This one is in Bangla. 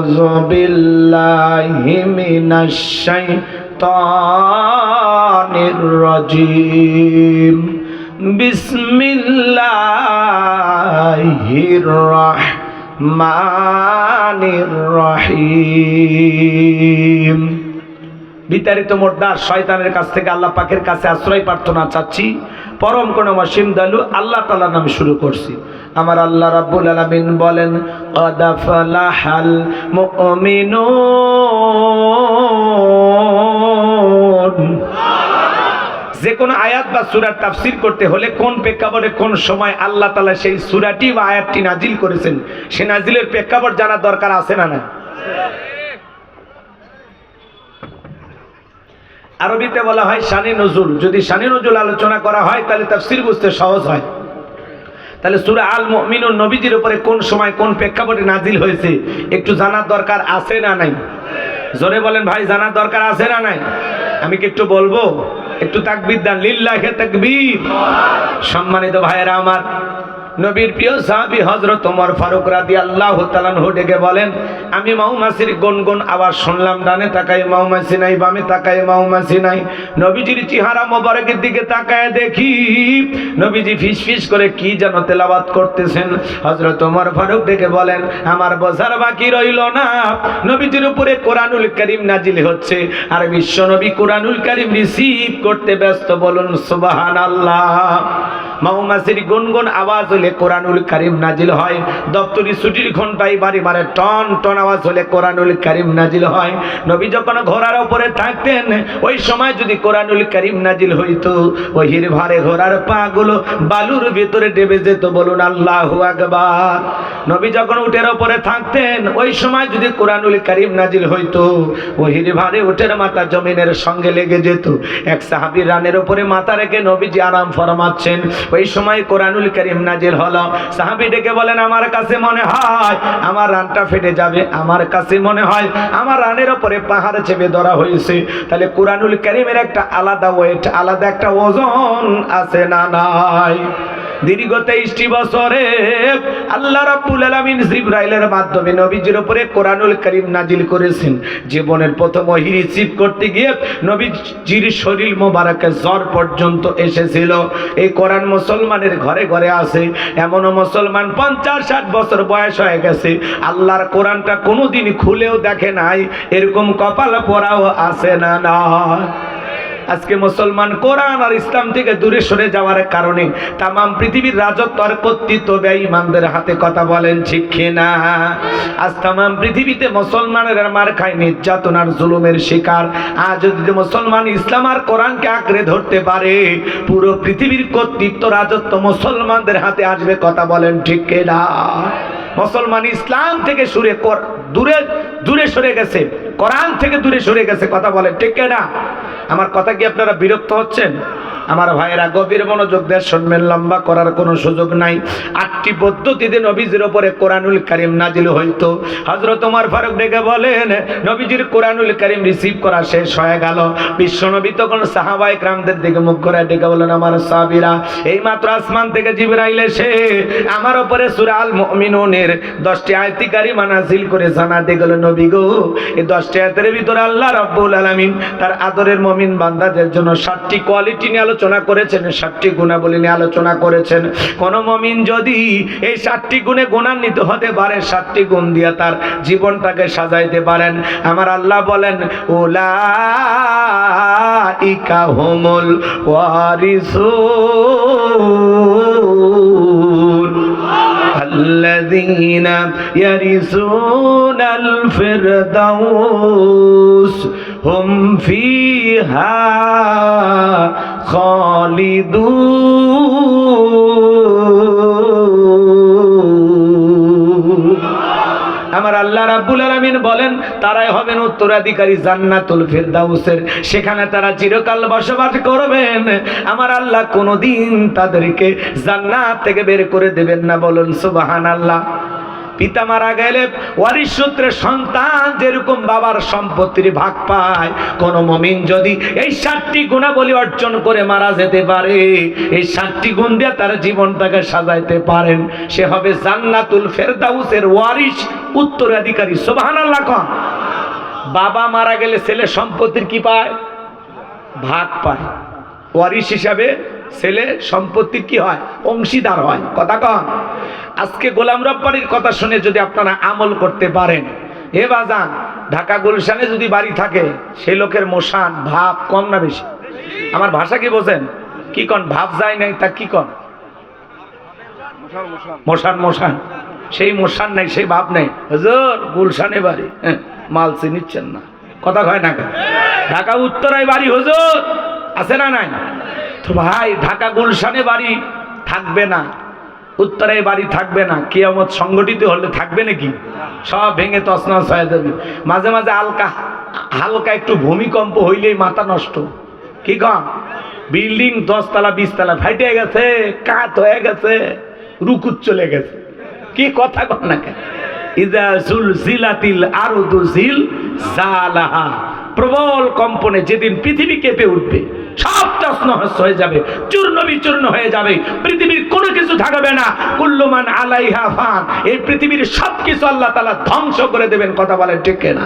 আউযু বিল্লাহি মিনাশ শাইতানির রাজীম। বিসমিল্লাহির রাহমানির রহিম। বিতাড়িত মোর্দার শয়তানের কাছ থেকে আল্লাহ পাকের কাছে আশ্রয় প্রার্থনা চাচ্ছি। পরম করুণাময় দয়ালু আল্লাহ তাআলার নামে শুরু করছি। আমার আল্লাহ রাব্বুল আলামিন বলেন, ক্বাদ আফলাহাল মুমিনুন। যে কোনো আয়াত বা সূরার তাফসীর করতে হলে কোন প্রেক্ষাপটে কোন সময় আল্লাহ তাআলা সেই সূরাটি বা আয়াতটি নাজিল করেছেন, সে নাজিলের প্রেক্ষাপট জানা দরকার আছে না না? আরবিতে বলা হয় শানে নজুল। যদি শানে নজুল আলোচনা করা হয় তাহলে তাফসীর বুঝতে সহজ হয়। তাহলে সূরা আল মুমিনুন নবীজির উপরে কোন সময় কোন প্রেক্ষাপটে নাজিল হয়েছে একটু জানার দরকার আছে না নাই? জোরে বলেন ভাই, জানার দরকার আছে না নাই? আমি কি একটু বলবো? একটু তাকবীর দেন, লিল্লাহি তাকবীর। সম্মানিত ভাইয়েরা আমার, নবীর প্রিয় সাহাবী হযরত ওমর ফারুক রাদিয়াল্লাহু তাআলা আনহু ডেকে বলেন, আমি মৌমাছির গুনগুন আওয়াজ শুনলাম। ডানে তাকাই মৌমাছি নাই, বামে তাকাই মৌমাছি নাই। নবীজির চেহারা মোবারকের দিকে তাকায় দেখি নবীজি ফিসফিস করে কি যেন তেলাওয়াত করতেছেন। হযরত ওমর ফারুক ডেকে বলেন, আমার বোঝার বাকি রইল না, নবীজির উপরে কোরআনুল কারীম নাজিল হচ্ছে আর বিশ্ব নবী কোরআনুল কারীম রিসিভ করতে ব্যস্ত। বলুন সুবহানাল্লাহ। মৌমাছির গুনগুন আওয়াজ হলে কোরআনুল কারীম নাজিল হয়। দপ্তরি ছুটির ঘন্টায় বাড়ি বাড়ি টন টন আওয়াজ হলে কোরআনুল কারীম নাজিল হয়। নবী যখন ঘোড়ার উপরে থাকতেন ওই সময় যদি কোরআনুল কারীম নাজিল হইতো, ওহির ভারে ঘোড়ার পা গুলো বালুর ভিতরে ডেবে যেত। বলুন আল্লাহু আকবার। নবী যখন উটের উপরে থাকতেন ওই সময় যদি কোরআনুল কারীম নাজিল হইতো, ওহির ভারে উটের মাথা জমিনের সঙ্গে লেগে যেত। এক সাহাবী রানের উপরে মাথা রেখে নবীজি আরাম ফরমাচ্ছেন, ওই সময় কোরআনুল কারীম নাজিল হলো। সাহাবী ডেকে বলেন, আমার কাছে মনে হয় আমার রানটা ফেটে যাবে, আমার কাছে মনে হয় আমার রানের উপরে পাহাড় চেপে ধরা হয়েছে। তাহলে কোরআনুল কারীমের একটা আলাদা ওয়েট, আলাদা একটা ওজন আছে না নাই? দীর্ঘ 23টি বছরে আল্লাহ রাব্বুল আলামিন জিবরাইলের মাধ্যমে নবীজির উপরে কোরআনুল কারীম নাজিল করেছেন। জীবনের প্রথম ওহী রিসিভ করতে গিয়ে নবীজির শরীর মোবারকে জ্বর পর্যন্ত এসেছিল। এই কোরআন মুসলমানের ঘরে ঘরে আছে। এমনও মুসলমান 50-60 বছর বয়স হয়ে গেছে আল্লাহর কোরআনটা কোনোদিন খুলেও দেখে নাই, এরকম কপাল পোড়াও আছে না না? আজকে মুসলমান কোরআন আর ইসলাম থেকে দূরে সরে যাওয়ার কারণে তামাম পৃথিবীর রাজত্ব আর কর্তৃত্ব বেঈমানদের হাতে। কথা বলেন ঠিক কিনা? আজ তামাম পৃথিবীতে মুসলমানের মার খায়, নির্যাতন আর জুলুমের শিকার। আজ যদি মুসলমান ইসলাম আর কোরআনকে আঁকড়ে ধরতে পারে, পুরো পৃথিবীর কর্তৃত্ব রাজত্ব মুসলমানদের হাতে আসবে। কথা বলেন ঠিক কিনা? মুসলমান ইসলাম থেকে দূরে সরে গেছে, কোরআন থেকে দূরে সরে গেছে। কথা বলেন ঠিক কিনা? আমার কথা কি আপনারা বিরক্ত হচ্ছেন? আমার ভাইয়েরা গভীর মনোযোগ দিয়ে শুনবেন, লম্বা করার কোনো সুযোগ নাই। 8টি পদ্ধতিতে নবীজির উপরে কোরআনুল কারীম নাজিল হইতো। হযরত ওমর ফারুক ডেকে বলেন, নবীজির কোরআনুল কারীম রিসিভ করা শেষ হয়ে গেল। বিশ্বনবী তখন সাহাবায়ে কেরামদের দিকে মুখ করে ডেকে বলেন, আমার সাহাবীরা, এই মাত্র আসমান থেকে জিবরাইল এসে আমার উপরে সূরা আল মুমিনুনের 10টি আয়াত কারিমা নাজিল করে জানা দিয়ে গেল, নবী গো, এই 10টি আয়াতের ভিতরে আল্লাহ রাব্বুল আলামিন তার আদরের মুমিন বান্দাদের জন্য 7টি কোয়ালিটি নিয়ে আলোচনা করেছেন, 7টি গুণাবলী নিয়ে আলোচনা করেছেন। কোন মুমিন যদি এই 7টি গুণে গুণান্বিত হতে পারে, 7টি গুণ দিয়ে তার জীবনটাকে সাজাইতে পারেন, আমার আল্লাহ বলেন, উলাইকা হুমুল ওয়ারিসুন الذين يرثون الفردوس هم فيها خالدون। আমার আল্লাহ রাব্বুল আলামিন বলেন, তারাই হবেন উত্তরাধিকারী জান্নাতুল ফিরদাউসের। সেখানে তারা চিরকাল বসবাস করবেন। আমার আল্লাহ কোনোদিন তাদেরকে জান্নাত থেকে বের করে দেবেন না। বলুন সুবহানাল্লাহ। পিতা মারা গেলে ওয়ারিশ সূত্রে সন্তান যেরকম বাবার সম্পত্তির ভাগ পায়, কোন মুমিন যদি এই 7টি গুণাবলী অর্জন করে মারা যেতে পারে, এই 7টি গুণ দিয়ে তার জীবনটাকে সাজাইতে পারেন, সে হবে জান্নাতুল ফেরদাউসের ওয়ারিশ, উত্তরাধিকারী। সুবহানাল্লাহ কোন। বাবা মারা গেলে ছেলে সম্পত্তির কি পায়? ভাগ পায়। ওয়ারিশ হিসাবে ছেলে সম্পত্তির কি হয়? অংশীদার হয়। কথা কন। আজকে গোলাম রব্বানির কথা শুনে যদি আপনারা আমল করতে পারেন, এ বাজান ঢাকা গুলশানে যদি বাড়ি থাকে, সেই লোকের মোশান ভাব কম না বেশি? আমার ভাষা কি বোঝেন? কি কন? ভাব যায় নাই তা কি কন? Motion motion. সেই মোশান নাই, সেই ভাব নাই। হুজুর গুলশানে বাড়ি, মাল চিনিচ্ছেন না, কথা কয় না। ঢাকা উত্তরায় বাড়ি হুজুর, আছে না নাই? তো ভাই ঢাকা গুলশানে বাড়ি থাকবে না, উত্তরায় বাড়ি থাকবে না, কিয়ামত সংগঠিত হলে থাকবে নাকি? সব ভেঙে তছনছ হয়ে যাবে। মাঝে মাঝে হালকা একটু ভূমিকম্প হইলেই মাথা নষ্ট। কি কম? বিল্ডিং 10 তলা 20 তলা ফাইটে গেছে, কাত হয়ে গেছে, রুকুত চলে গেছে। কি কথা কন না কেন? ইজা জুলজিলাতিল আরদু জিলজালাহা, প্রবল কম্পনে যেদিন পৃথিবী কেঁপে উঠবে, সব তছনছ হয়ে যাবে, চূর্ণ বিচূর্ণ হয়ে যাবে, পৃথিবীর কোনো কিছু থাকবে না। কুল্লু মান আলাইহা ফান, এই পৃথিবীর সবকিছু আল্লাহ তাআলা ধ্বংস করে দেবেন। কথা বলেন ঠিক কিনা?